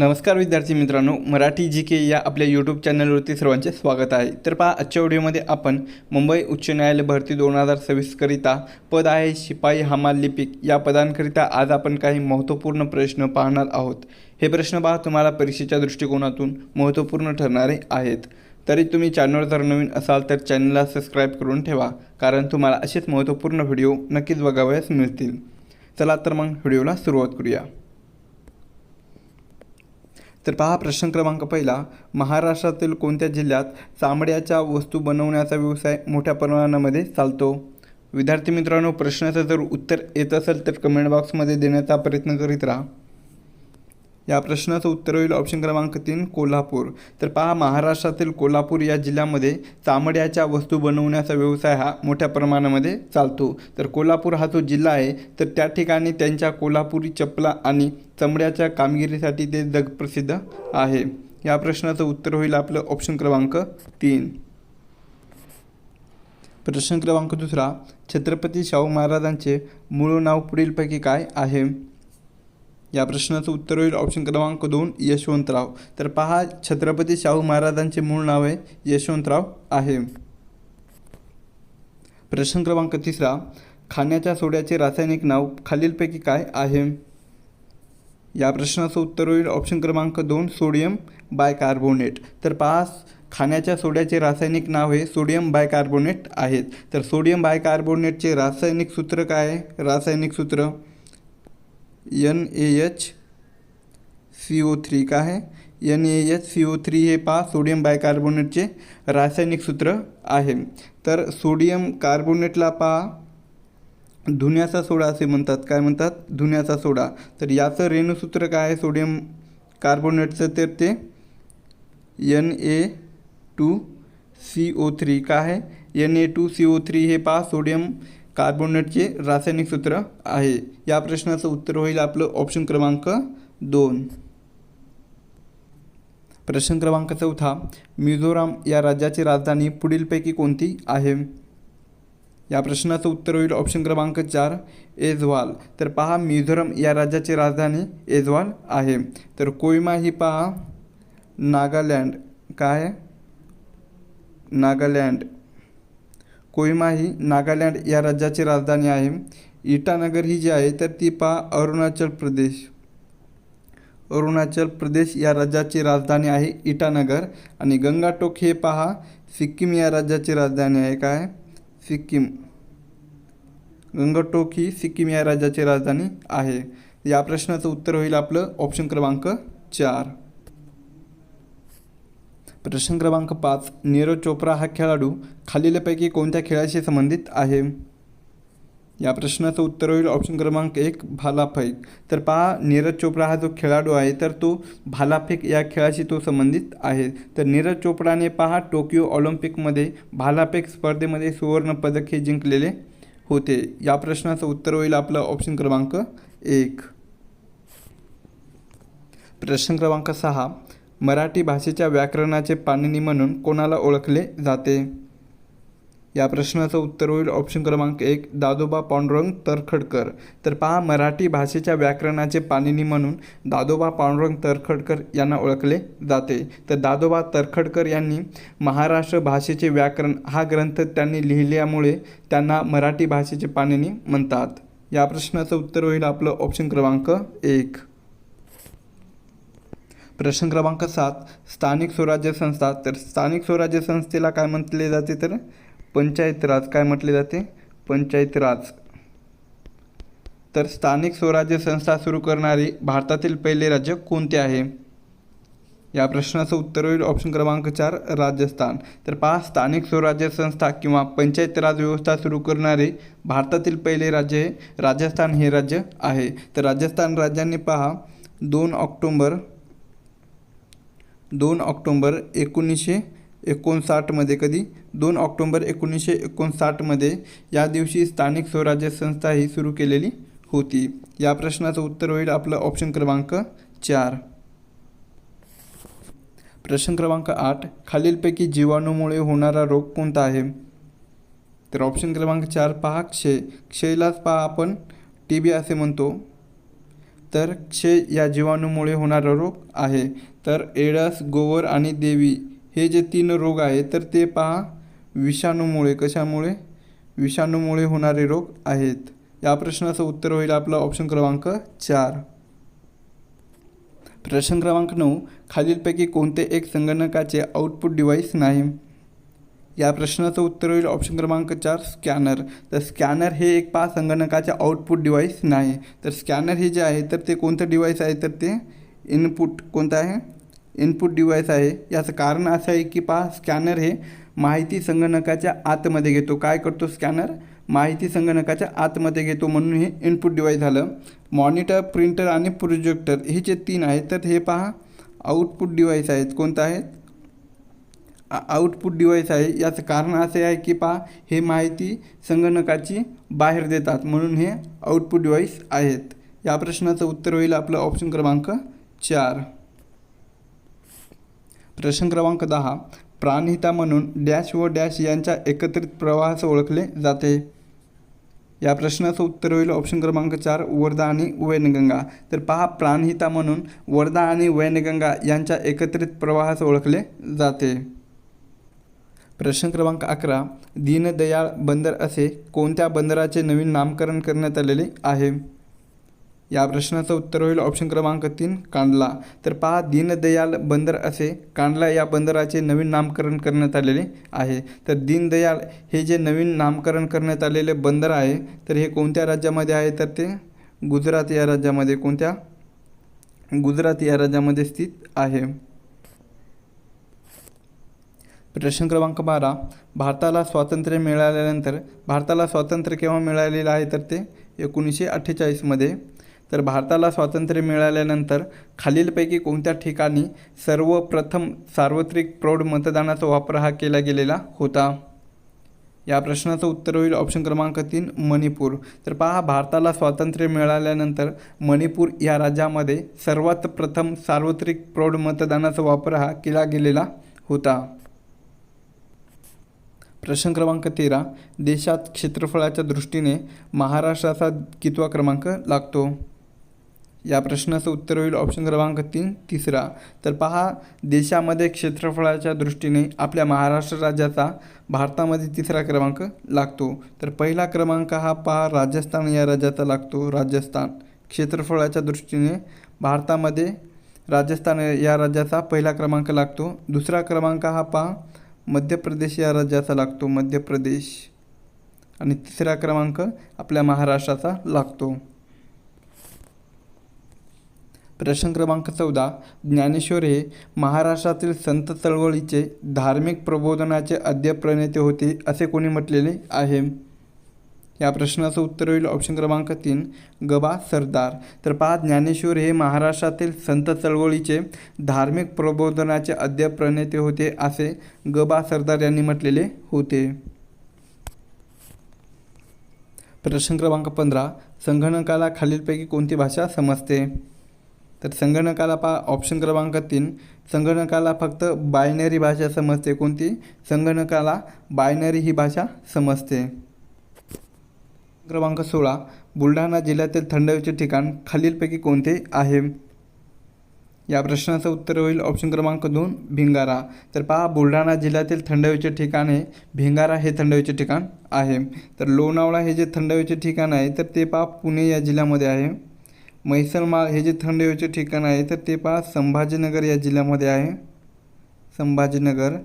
नमस्कार विद्यार्थी मित्रांनो, मराठी जी के या आपल्या यूट्यूब चॅनलवरती सर्वांचे स्वागत आहे। तर पहा, आजच्या व्हिडिओमध्ये आपण मुंबई उच्च न्यायालय भरती 2026 करिता पद आहे शिपाई हमाल लिपिक या पदांकरिता आज आपण काही महत्त्वपूर्ण प्रश्न पाहणार आहोत। हे प्रश्न पहा तुम्हाला परीक्षेच्या दृष्टिकोनातून महत्त्वपूर्ण ठरणारे आहेत। तरी तुम्ही चॅनलवर जर नवीन असाल तर चॅनलला सबस्क्राईब करून ठेवा, कारण तुम्हाला असेच महत्त्वपूर्ण व्हिडिओ नक्कीच बघावयास मिळतील। चला तर मग व्हिडिओला सुरुवात करूया। तर पहा, प्रश्न क्रमांक पहिला, महाराष्ट्रातील कोणत्या जिल्ह्यात चामड्याच्या वस्तू बनवण्याचा व्यवसाय मोठ्या प्रमाणामध्ये चालतो? विद्यार्थी मित्रांनो, प्रश्नाचं जर उत्तर येत असेल तर कमेंट बॉक्समध्ये देण्याचा प्रयत्न करीत राहा। या प्रश्नाचं उत्तर होईल ऑप्शन क्रमांक 3 कोल्हापूर। तर पहा, महाराष्ट्रातील कोल्हापूर या जिल्ह्यामध्ये चामड्याच्या वस्तू बनवण्याचा व्यवसाय हा मोठ्या प्रमाणामध्ये चालतो। तर कोल्हापूर हा जो जिल्हा आहे तर त्या ठिकाणी त्यांच्या कोल्हापुरी चपला आणि चमड्याच्या कामगिरीसाठी ते जगप्रसिद्ध आहे। या प्रश्नाचं उत्तर होईल आपलं ऑप्शन क्रमांक 3। प्रश्न क्रमांक दुसरा, छत्रपती शाहू महाराजांचे मूळ नाव पुढीलपैकी काय आहे? या प्रश्नाचं उत्तर होईल ऑप्शन क्रमांक 2 यशवंतराव। तर पहा, छत्रपती शाहू महाराजांचे मूळ नाव आहे यशवंतराव आहे। प्रश्न क्रमांक तिसरा, खाण्याच्या सोड्याचे रासायनिक नाव खालीलपैकी काय आहे? या प्रश्नाचं उत्तर होईल ऑप्शन क्रमांक 2 सोडियम बायकार्बोनेट। तर पहा, खाण्याच्या सोड्याचे रासायनिक नाव हे सोडियम बायकार्बोनेट आहेत। तर सोडियम बायकार्बोनेटचे रासायनिक सूत्र काय आहे? रासायनिक सूत्र NaHCO3 का आहे? NaHCO3 हे पहा सोडियम बायकार्बोनेटचे रासायनिक सूत्र आहे। तर सोडियम कार्बोनेटला पहा धुन्याचा सोडा असे म्हणतात। काय म्हणतात? धुन्याचा सोडा। तर याचं रेणुसूत्र काय आहे सोडियम कार्बोनेटचं? तर ते Na2CO3 का आहे? Na2CO3 हे पहा सोडियम कार्बोनेटचे रासायनिक सूत्र आहे। या प्रश्नाचं उत्तर होईल आपलं ऑप्शन क्रमांक 2। प्रश्न क्रमांक चौथा, मिझोराम या राज्याची राजधानी पुढीलपैकी कोणती आहे? या प्रश्नाचं उत्तर होईल ऑप्शन क्रमांक 4 ऐझवाल। तर पहा, मिझोराम या राज्याची राजधानी ऐझवाल आहे। तर कोहिमा ही पहा नागालँड काय आहे? नागालँड। कोहिमा ही नागालँड या राज्याची राजधानी आहे। इटानगर ही जी आहे तर ती पहा अरुणाचल प्रदेश या राज्याची राजधानी आहे इटानगर। आणि गंगाटोक हे पहा सिक्कीम या राज्याची राजधानी आहे। काय? सिक्कीम। गंगाटोक ही सिक्कीम या राज्याची राजधानी आहे। या प्रश्नाचं उत्तर होईल आपलं ऑप्शन क्रमांक 4। प्रश्न क्रमांक 5, नीरज चोप्रा हा खेळाडू खालीलपैकी कोणत्या खेळाशी संबंधित आहे? या प्रश्नाचं उत्तर होईल ऑप्शन क्रमांक 1 भालाफेक। तर पहा, नीरज चोप्रा हा जो खेळाडू आहे तर तो भालाफेक या खेळाशी तो संबंधित आहे। तर नीरज चोप्राने पहा टोकियो ऑलिम्पिकमध्ये भालाफेक स्पर्धेमध्ये सुवर्ण पदक हे जिंकलेले होते। या प्रश्नाचं उत्तर होईल आपलं ऑप्शन क्रमांक 1। प्रश्न क्रमांक 6, मराठी भाषेच्या व्याकरणाचे पाणिनी म्हणून कोणाला ओळखले जाते? या प्रश्नाचं उत्तर होईल ऑप्शन क्रमांक 1 दादोबा पांडुरंग तरखडकर। तर पहा, मराठी भाषेच्या व्याकरणाचे पाणिनी म्हणून दादोबा पांडुरंग तरखडकर यांना ओळखले जाते। तर दादोबा तरखडकर यांनी महाराष्ट्र भाषेचे व्याकरण हा ग्रंथ त्यांनी लिहिल्यामुळे त्यांना मराठी भाषेचे पाणिनी म्हणतात। या प्रश्नाचं उत्तर होईल आपलं ऑप्शन क्रमांक 1। प्रश्न क्रमांक 7, स्थानिक स्वराज्य संस्था। तर स्थानिक स्वराज्य संस्थेला काय म्हटले जाते? तर पंचायत राज। काय म्हटले जाते? पंचायत राज। तर स्थानिक स्वराज्य संस्था सुरू करणारे भारतातील पहिले राज्य कोणते आहे? या प्रश्नाचं उत्तर होईल ऑप्शन क्रमांक 4 राजस्थान। तर पहा, स्थानिक स्वराज्य संस्था किंवा पंचायत राज व्यवस्था सुरू करणारे भारतातील पहिले राज्य हे राजस्थान हे राज्य आहे। तर राजस्थान राज्याने पहा 2 ऑक्टोंबर 1959 मध्ये, कधी? 2 ऑक्टोंबर 1959 मध्ये या दिवशी स्थानिक स्वराज्य संस्था ही सुरू केलेली होती। या प्रश्नाचं उत्तर होईल आपलं ऑप्शन क्रमांक 4। प्रश्न क्रमांक 8, खालीलपैकी जीवाणूमुळे होणारा रोग कोणता आहे? तर ऑप्शन क्रमांक 4 पहा क्षय। क्षयलाच पहा आपण TB असे म्हणतो। तर क्षय या जीवाणूमुळे होणारा रोग आहे. तर एडस, गोवर आणि देवी हे जे 3 रोग आहे तर ते पहा विषाणूमुळे, कशामुळे? विषाणूमुळे होणारे रोग आहेत. या प्रश्नाचं उत्तर होईल आपला ऑप्शन क्रमांक 4. प्रश्न क्रमांक 9. खालीलपैकी कोणते एक संगणकाचे आउटपुट डिव्हाइस नाही? या प्रश्नाचं उत्तर होईल ऑप्शन क्रमांक 4 स्कॅनर. तर स्कॅनर हे एक संगणकाचे आउटपुट डिव्हाइस नाही. तर स्कॅनर हे जे आहे तर ते कोणतं डिव्हाइस आहे तर ते इनपुट, कोणतं आहे? इनपुट डिव्हाइस आहे. याचं कारण असं आहे की स्कॅनर हे माहिती संगणकाच्या आतमध्ये घेतो. काय करतो स्कॅनर? माहिती संगणकाच्या आतमध्ये घेतो, म्हणून हे इनपुट डिव्हाइस झालं. मॉनिटर, प्रिंटर आणि प्रोजेक्टर हे जे 3 आहेत तर हे आउटपुट डिव्हाइस आहेत. कोणतं आहेत? आउटपुट डिव्हाइस आहे. याचं कारण असे आहे की हे माहिती संगणकाची बाहेर देतात, म्हणून हे आउटपुट डिव्हाइस आहेत. या प्रश्नाचं उत्तर होईल आपलं ऑप्शन क्रमांक 4. प्रश्न क्रमांक 10. प्राणहिता म्हणून डॅश व डॅश यांच्या एकत्रित प्रवाहास ओळखले जाते. या प्रश्नाचं उत्तर होईल ऑप्शन क्रमांक 4 वर्धा आणि वैनगंगा. तर प्राणहिता म्हणून वर्धा आणि वैनगंगा यांच्या एकत्रित प्रवाहास ओळखले जाते. प्रश्न क्रमांक 11. दीनदयाळ बंदर असे कोणत्या बंदराचे नवीन नामकरण करण्यात आलेले आहे? या प्रश्नाचं उत्तर होईल ऑप्शन क्रमांक 3 कांडला. तर दीनदयाळ बंदर असे कांडला या बंदराचे नवीन नामकरण करण्यात आलेले आहे. तर दीनदयाळ हे जे नवीन नामकरण करण्यात आलेले बंदर आहे तर हे कोणत्या राज्यामध्ये आहे तर ते गुजरात या राज्यामध्ये, कोणत्या? गुजरात या राज्यामध्ये स्थित आहे. प्रश्न क्रमांक 12. भारताला स्वातंत्र्य मिळाल्यानंतर, भारताला स्वातंत्र्य केव्हा मिळालेलं आहे तर ते 1948 मध्ये. तर भारताला स्वातंत्र्य मिळाल्यानंतर खालीलपैकी कोणत्या ठिकाणी सर्वप्रथम सार्वत्रिक प्रौढ मतदानाचा वापर केला गेलेला होता? या प्रश्नाचं उत्तर होईल ऑप्शन क्रमांक 3 मणिपूर. तर भारताला स्वातंत्र्य मिळाल्यानंतर मणिपूर या राज्यामध्ये सर्वात प्रथम सार्वत्रिक प्रौढ मतदानाचा वापर केला गेलेला होता. प्रश्न क्रमांक 13. देशात क्षेत्रफळाच्या दृष्टीने महाराष्ट्राचा कितवा क्रमांक लागतो? या प्रश्नाचं उत्तर होईल ऑप्शन क्रमांक 3 तिसरा. तर देशामध्ये क्षेत्रफळाच्या दृष्टीने आपल्या महाराष्ट्र राज्याचा भारतामध्ये 3रा क्रमांक लागतो. तर पहिला क्रमांक राजस्थान या राज्याचा लागतो. राजस्थान क्षेत्रफळाच्या दृष्टीने भारतामध्ये राजस्थान या राज्याचा पहिला क्रमांक लागतो. दुसरा क्रमांक मध्य प्रदेश या राज्याचा लागतो, मध्य प्रदेश. आणि तिसरा क्रमांक आपल्या महाराष्ट्राचा लागतो. प्रश्न क्रमांक 14. ज्ञानेश्वर हे महाराष्ट्रातील संत चळवळीचे धार्मिक प्रबोधनाचे आद्य प्रणेते होते असे कोणी म्हटलेले आहे? या प्रश्नाचं उत्तर होईल ऑप्शन क्रमांक 3 गबा सरदार. तर ज्ञानेश्वर हे महाराष्ट्रातील संत चळवळीचे धार्मिक प्रबोधनाचे आद्य प्रणेते होते असे गबा सरदार यांनी म्हटलेले होते. प्रश्न क्रमांक 15. संगणकाला खालीलपैकी कोणती भाषा समजते? तर संगणकाला ऑप्शन क्रमांक 3 संगणकाला फक्त बायनरी भाषा समजते. कोणती? संगणकाला बायनरी ही भाषा समजते. क्रमांक 16. बुलढाणा जिल्ह्यातील थंड हवेचे ठिकाण खालीलपैकी कोणते आहे? या प्रश्नाचं उत्तर होईल ऑप्शन क्रमांक 2 भिंगारा. तर बुलढाणा जिल्ह्यातील थंड हवेचे ठिकाण आहे भिंगारा हे थंड हवेचे ठिकाण आहे. तर लोणावळा हे जे थंड हवेचे ठिकाण आहे तर ते पुणे या जिल्ह्यामध्ये आहे. म्हैसलमाळ हे जे थंड हवेचे ठिकाण आहे तर ते संभाजीनगर या जिल्ह्यामध्ये आहे, संभाजीनगर.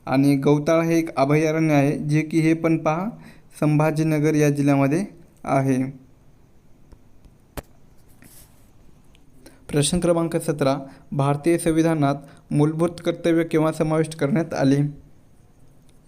आणि गौताळा हे एक अभयारण्य आहे जे की हे पण संभाजीनगर या जिल्ह्यामध्ये आहे. प्रश्न क्रमांक 17. भारतीय संविधानात मूलभूत कर्तव्य केव्हा समाविष्ट करण्यात आले?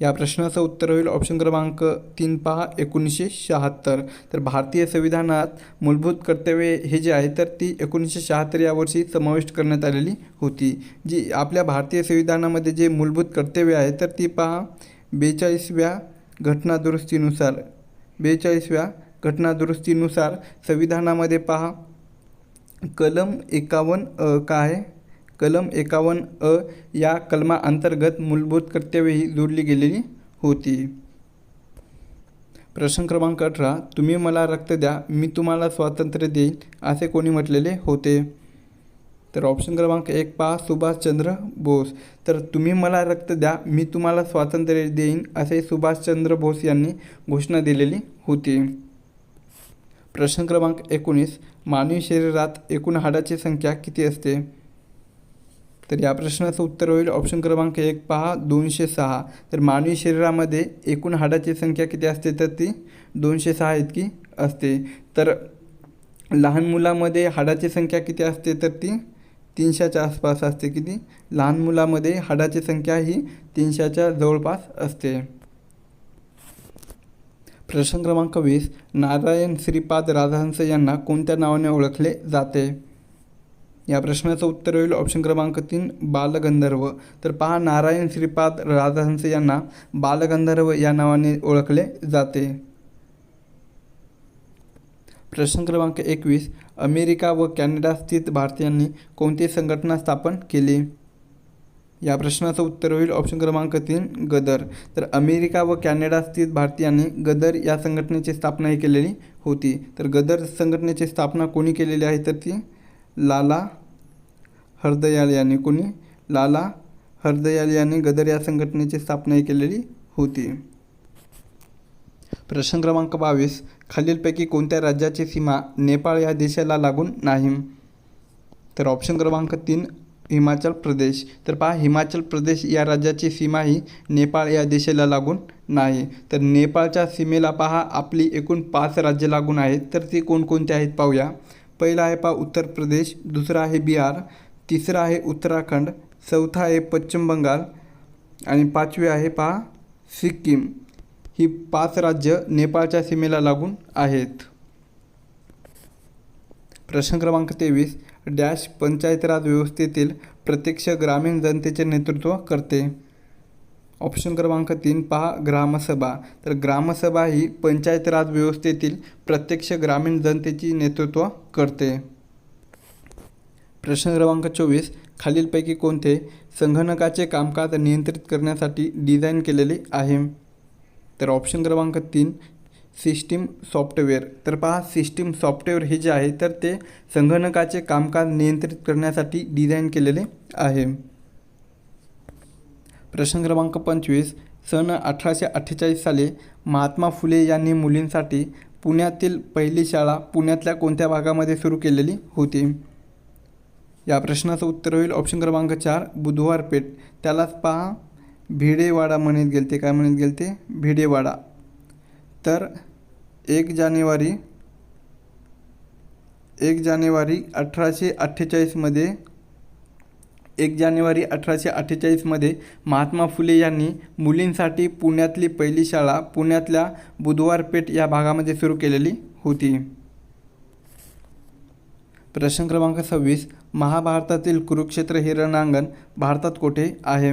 या प्रश्नाचं उत्तर होईल ऑप्शन क्रमांक 3 1976. तर भारतीय संविधानात मूलभूत कर्तव्ये हे जे आहे तर ती 1976 या वर्षी समाविष्ट करण्यात आलेली होती. जी आपल्या भारतीय संविधानामध्ये जे मूलभूत कर्तव्य आहे तर ती 42व्या घटनादुरुस्तीनुसार 42व्या घटनादुरुस्तीनुसार संविधानामध्ये कलम 51 काय आहे? कलम 51 या कलमाअंतर्गत मूलभूत कर्तव्ये ही जोडली गेलेली होती. प्रश्न क्रमांक 18, तुम्ही मला रक्त द्या मी तुम्हाला स्वातंत्र्य देईन असे कोणी म्हटलेले होते? तर ऑप्शन क्रमांक 1 पहा, सुभाषचंद्र बोस. तर तुम्ही मला रक्त द्या मी तुम्हाला स्वातंत्र्य देईन असे सुभाषचंद्र बोस यांनी घोषणा दिलेली होती. प्रश्न क्रमांक 19, मानवी शरीरात एकूण हाडाची संख्या किती असते? तर या प्रश्नाचं उत्तर होईल ऑप्शन क्रमांक 1 पहा, 206. तर मानवी शरीरामध्ये एकूण हाडाची संख्या किती असते? तर ती 206 इतकी असते. तर लहान मुलामध्ये हाडाची संख्या किती असते? तर ती 300च्या आसपास असते. किती? लहान मुलामध्ये हाडाची संख्या ही 300च्या जवळपास असते. प्रश्न क्रमांक 20, नारायण श्रीपाद राजहंस यांना कोणत्या नावाने ओळखले जाते? या प्रश्नाचं उत्तर होईल ऑप्शन क्रमांक 3 बालगंधर्व. तर पहा, नारायण श्रीपाद राजहंस यांना बालगंधर्व या नावाने ओळखले जाते. प्रश्न क्रमांक 21, अमेरिका व कॅनडा स्थित भारतीयांनी कोणती संघटना स्थापन केली? या प्रश्नाचं उत्तर होईल ऑप्शन क्रमांक 3 गदर. तर अमेरिका व कॅनडा स्थित भारतीयांनी गदर या संघटनेची स्थापना केलेली होती. तर गदर संघटनेची स्थापना कोणी केलेली आहे? तर ती लाला हरदयाल यांनी. कोणी? लाला हरदयाल यांनी गदर या संघटनेची स्थापना केलेली होती. प्रश्न क्रमांक 22, खालीलपैकी कोणत्या राज्याची सीमा नेपाळ या देशाला लागून नाही? तर ऑप्शन क्रमांक 3 हिमाचल प्रदेश. तर पहा, हिमाचल प्रदेश या राज्याची सीमा ही नेपाळ या देशाला लागून नाही. तर नेपाळच्या सीमेला पहा, आपली एकूण 5 राज्य लागून आहेत. तर ती कोणकोणती आहेत पाहूया. पहिला आहे पहा उत्तर प्रदेश, दुसरा आहे बिहार, तिसरा आहे उत्तराखंड, चौथा आहे पश्चिम बंगाल आणि 5वे आहे पहा सिक्कीम. ही 5 राज्य नेपाळच्या सीमेला लागून आहेत. प्रश्न क्रमांक 23, डॅश पंचायत राज व्यवस्थेतील प्रत्यक्ष ग्रामीण जनतेचे नेतृत्व करते? ऑप्शन क्रमांक 3 पहा, ग्रामसभा. तर ग्रामसभा ही पंचायत राज व्यवस्थेतील प्रत्यक्ष ग्रामीण जनतेची नेतृत्व करते. प्रश्न क्रमांक 24, खालीलपैकी कोणते संगणकाचे कामकाज नियंत्रित करण्यासाठी डिझाईन केलेले आहे? तर ऑप्शन क्रमांक 3 सिस्टीम सॉफ्टवेअर. तर पहा, सिस्टीम सॉफ्टवेअर हे जे आहे तर ते संगणकाचे कामकाज नियंत्रित करण्यासाठी डिझाईन केलेले आहे. प्रश्न क्रमांक 25, सन 1848 साली महात्मा फुले यांनी मुलींसाठी पुण्यातील पहिली शाळा पुण्यातल्या कोणत्या भागामध्ये सुरू केलेली होती? या प्रश्नाचं उत्तर होईल ऑप्शन क्रमांक 4 बुधवार पेठ. त्यालाच पहा भिडेवाडा म्हणत गेलते. काय म्हणत गेलते? भिडेवाडा. तर 1 जानेवारी 1848 मध्ये महात्मा फुले यांनी मुलींसाठी पुण्यातली पहिली शाळा पुण्यातल्या बुधवार पेठ या भागामध्ये सुरू केलेली होती. प्रश्न क्रमांक 26, महाभारतातील कुरुक्षेत्र हे रणांगण भारतात कुठे आहे?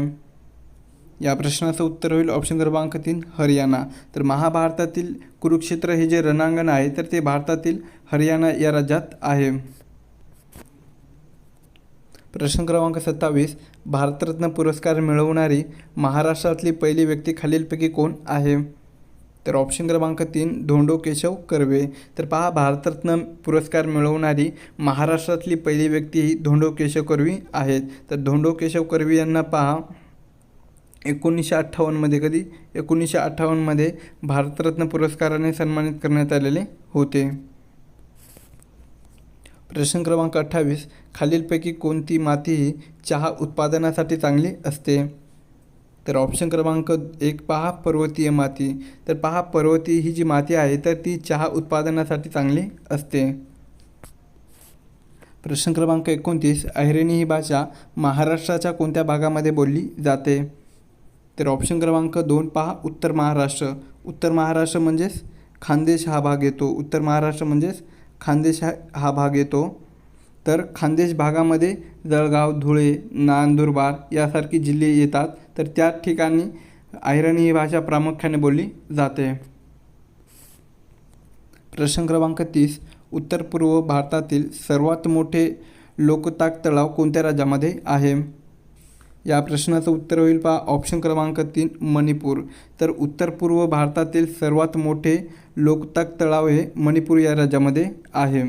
या प्रश्नाचं उत्तर होईल ऑप्शन क्रमांक 3 हरियाणा. तर महाभारतातील कुरुक्षेत्र हे जे रणांगण आहे तर ते भारतातील हरियाणा या राज्यात आहे. प्रश्न क्रमांक 27, भारतरत्न पुरस्कार मिळवणारी महाराष्ट्रातली पहिली व्यक्ती खालीलपैकी कोण आहे? तर ऑप्शन क्रमांक 3 धोंडो केशव कर्वे. तर पहा, भारतरत्न पुरस्कार मिळवणारी महाराष्ट्रातली पहिली व्यक्ती ही धोंडो केशव कर्वे आहेत. तर धोंडो केशव कर्वे यांना पहा 1958 मध्ये, कधी? 1958 मध्ये भारतरत्न पुरस्काराने सन्मानित करण्यात आलेले होते. प्रश्न क्रमांक 28, खालीलपैकी कोणती माती ही चहा उत्पादनासाठी चांगली असते? तर ऑप्शन क्रमांक 1 पहा पर्वतीय माती. तर पहा, पर्वतीय ही जी माती आहे तर ती चहा उत्पादनासाठी चांगली असते. प्रश्न क्रमांक 29, अहिराणी ही भाषा महाराष्ट्राच्या कोणत्या भागामध्ये बोलली जाते? तर ऑप्शन क्रमांक 2 पहा उत्तर महाराष्ट्र. उत्तर महाराष्ट्र म्हणजेच खानदेश हा भाग येतो. उत्तर महाराष्ट्र म्हणजेच खानदेश हा भाग येतो. तर खानदेश भागामध्ये जळगाव, धुळे, नंदुरबार यासारखी जिल्हे येतात. तर त्या ठिकाणी अहिराणी ही भाषा प्रामुख्याने बोलली जाते. प्रश्न क्रमांक 30, उत्तर पूर्व भारतातील सर्वात मोठे लोकटाक तलाव कोणत्या राज्यामध्ये आहे? या प्रश्नाचं उत्तर होईल पहा ऑप्शन क्रमांक 3 मणिपूर. तर उत्तर पूर्व भारतातील सर्वात मोठे लोकटाक तलाव हे मणिपूर या राज्यामध्ये आहे.